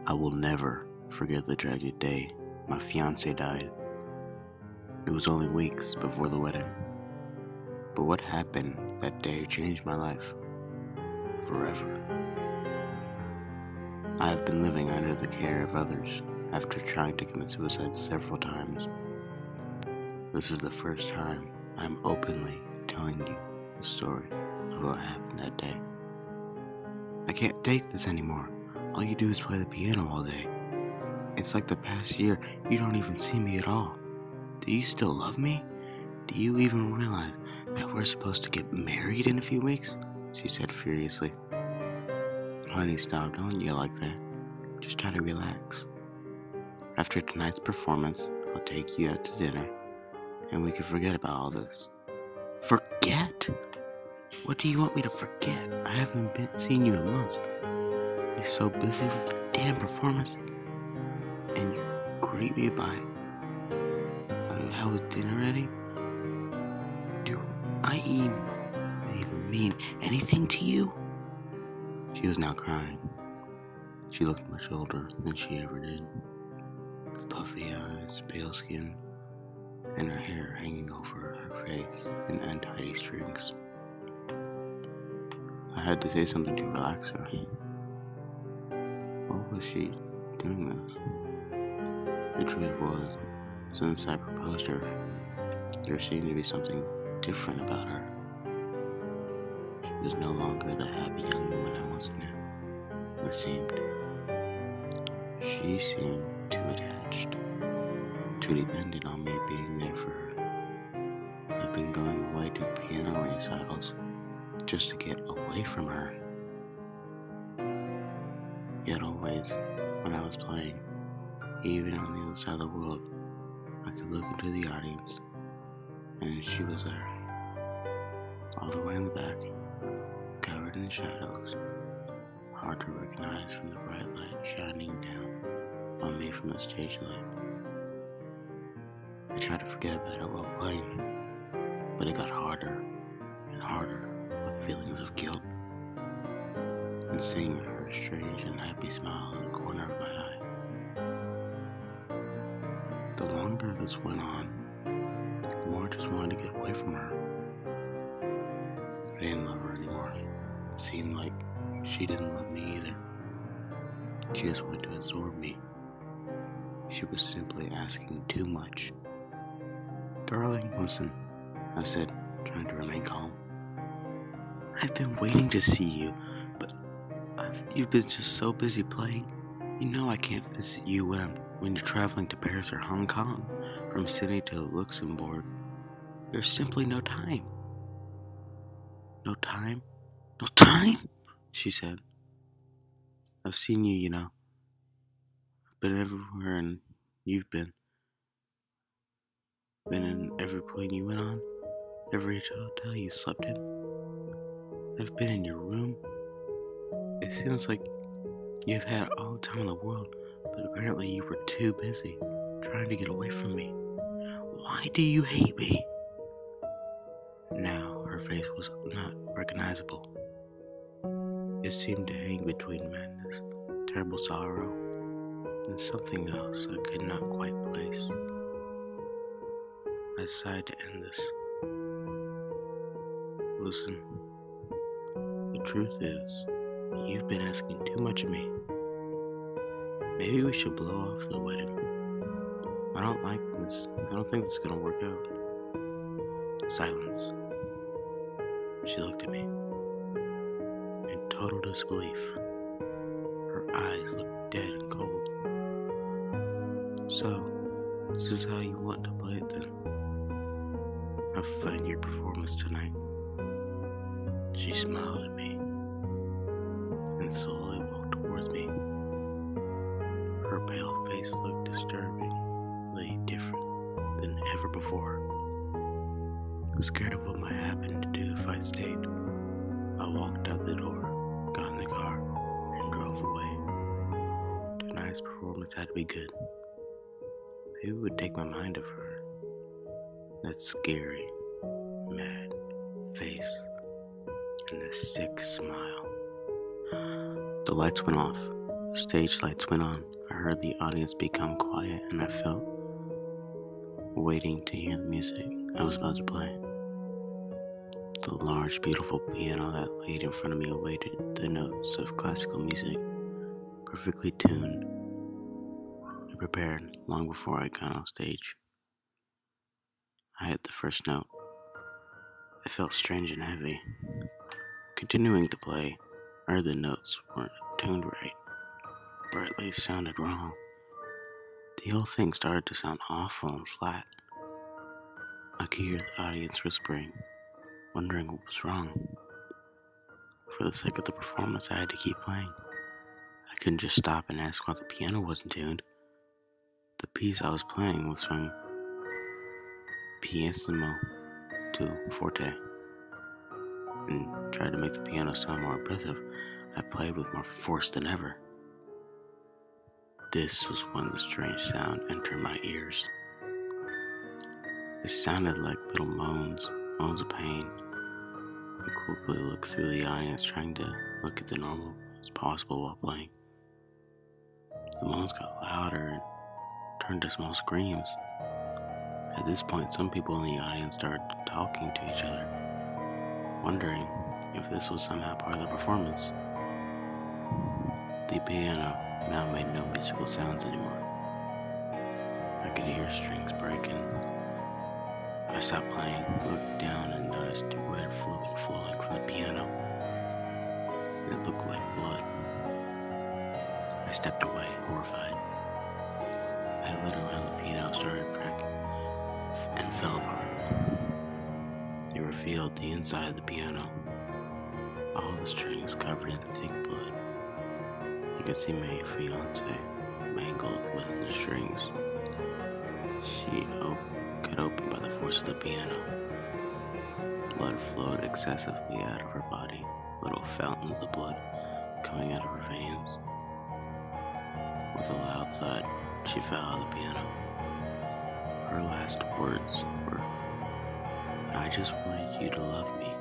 I will never forget the tragic day my fiance died. It was only weeks before the wedding. But what happened that day changed my life forever. I have been living under the care of others after trying to commit suicide several times. This is the first time I'm openly telling you the story of what happened that day. I can't take this anymore. All you do is play the piano all day. It's like the past year, you don't even see me at all. Do you still love me? Do you even realize that we're supposed to get married in a few weeks? She said furiously. Honey, stop, don't yell like that. Just try to relax. After tonight's performance, I'll take you out to dinner, and we can forget about all this. Forget? What do you want me to forget? I haven't seen you in months. You're so busy with your damn performance, and you greet me by, how was dinner ready? Do I even mean anything to you? She was now crying. She looked much older than she ever did, with puffy eyes, pale skin, and her hair hanging over her face in untidy strings. I had to say something to relax her. What was she doing this? The truth was, since I proposed her, there seemed to be something different about her. She was no longer the happy young woman I once knew. She seemed too attached, too dependent on me being there for her. I've been going away to piano recitals just to get away from her. Yet always, when I was playing, even on the other side of the world, I could look into the audience, and she was there, all the way in the back, covered in shadows, hard to recognize from the bright light shining down on me from the stage light. I tried to forget about it while playing, but it got harder and harder with feelings of guilt, and seeing her strange and happy smile in the corner of my eye. The longer this went on, the more I just wanted to get away from her. I didn't love her anymore. It seemed like she didn't love me either. She just wanted to absorb me. She was simply asking too much. Darling, listen, I said, trying to remain calm. I've been waiting to see you, but you've been just so busy playing. You know I can't visit you when you're traveling to Paris or Hong Kong, from Sydney to Luxembourg. There's simply no time. No time? No time? She said. I've seen you, I've been everywhere and you've been. Been in every plane you went on, every hotel you slept in. I've been in your room. It seems like you've had all the time in the world, but apparently you were too busy trying to get away from me. Why do you hate me? Now her face was not recognizable. It seemed to hang between madness, terrible sorrow, and something else I could not quite place. I decided to end this. Listen, the truth is, you've been asking too much of me. Maybe we should blow off the wedding. I don't like this. I don't think this is gonna work out. Silence. She looked at me in total disbelief. Her eyes looked dead and cold. So, this is how you want to play it then? Have fun in your performance tonight. She smiled at me and slowly walked towards me. Her pale face looked disturbingly different than ever before. Scared of what might happen to do if I stayed, I walked out the door, got in the car, and drove away. Tonight's performance had to be good. Maybe it would take my mind off her. That scary, mad face, and the sick smile. The lights went off. Stage lights went on. I heard the audience become quiet, and I felt waiting to hear the music I was about to play. The large, beautiful piano that laid in front of me awaited the notes of classical music, perfectly tuned and prepared long before I got on stage. I hit the first note. It felt strange and heavy. Continuing to play, I heard the notes weren't tuned right, or at least sounded wrong. The whole thing started to sound awful and flat. I could hear the audience whispering, wondering what was wrong. For the sake of the performance, I had to keep playing. I couldn't just stop and ask why the piano wasn't tuned. The piece I was playing was from pianissimo to forte, and tried to make the piano sound more impressive. I played with more force than ever. This was when the strange sound entered my ears. It sounded like little moans of pain. I quickly looked through the audience, trying to look at the normal as possible while playing. The moans got louder and turned to small screams. At this point, some people in the audience started talking to each other, wondering if this was somehow part of the performance. The piano now made no musical sounds anymore. I could hear strings breaking. I stopped playing, looked down, and noticed red fluid flowing from the piano. It looked like blood. I stepped away, horrified. I lit around the piano, started cracking, and fell apart. It revealed the inside of the piano. All the strings covered in thick blood. I could see my fiance mangled within the strings. She cut open by the force of the piano. Blood flowed excessively out of her body, little fountains of blood coming out of her veins. With a loud thud, she fell out of the piano. Her last words were, "I just wanted you to love me."